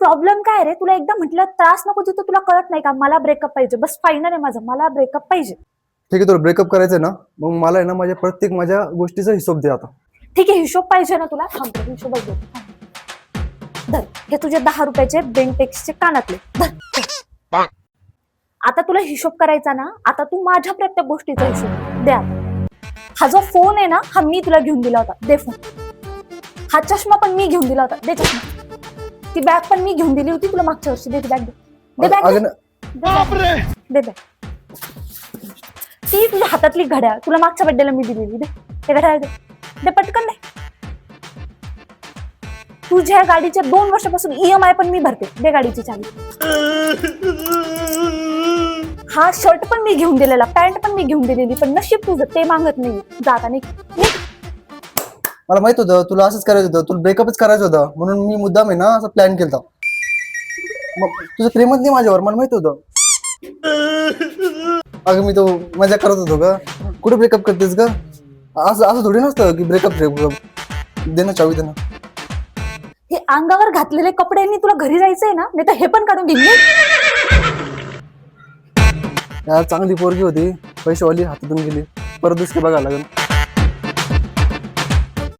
Problem काय रे? तुला एकदा म्हटलं त्रास नको देतो, तुला कळत नाही का? मला ब्रेकअप पाहिजे, बस फायनल आहे माझं, मला ब्रेकअप पाहिजे. ठीक आहे, तुला ब्रेकअप करायचंय ना, मग मला आहे ना माझ्या प्रत्येक माझ्या गोष्टीचा हिशोब दे आता. ठीक आहे, हिशोब पाहिजे ना तुला? थांब हिशोबच देतो. धर, हे तुझे 10 रुपयाचे बेंटेक्सचे कानातले धर. आता तुला हिशोब करायचा ना, आता तू माझ्या प्रत्येक गोष्टीचा हिशोब द्या. हा जो फोन आहे ना, हा मी तुला घेऊन दिला होता, दे फोन. हा चष्मा पण मी घेऊन दिला होता, दे चष्मा. ती बॅग पण मी घेऊन दिली होती तुला मागच्या वर्षी, दे ती बॅग, दे बॅग, दे बॅग. ती तुझ्या हातातली घड्याळ तुला मागच्या बड्डेला मी दिलेली, दे ते घड्याळ, दे पटकन दे. तुझ्या गाडीच्या 2 वर्षापासून EMI पण मी भरते, दे गाडीची चावी. हा शर्ट पण मी घेऊन दिलेला, पॅन्ट पण मी घेऊन दिलेली, पण नशीब तुझं ते मागत नाही, जाता नाही. मला माहित होतं तुला असंच करायचं होतं, तुला ब्रेकअपच करायचं होतं, म्हणून मी मुद्दाम आहे ना असं प्लॅन केलता. मग तुझं प्रेमच नाही माझ्यावर, मला माहित होतं. अगं मी तो मजा करत होतो का? कुठे ब्रेकअप करतेस का? असं असं थोडी नसतं की ब्रेकअप दे ना चावी, दे ना. हे अंगावर घातलेले कपड्यांनी तुला घरी जायचंय ना, नाही तर हे पण काढून घेईन. यार चांगली पोरगी होती, पैशावाली, हातातून गेली, परत दुसरी बघायला लागेल.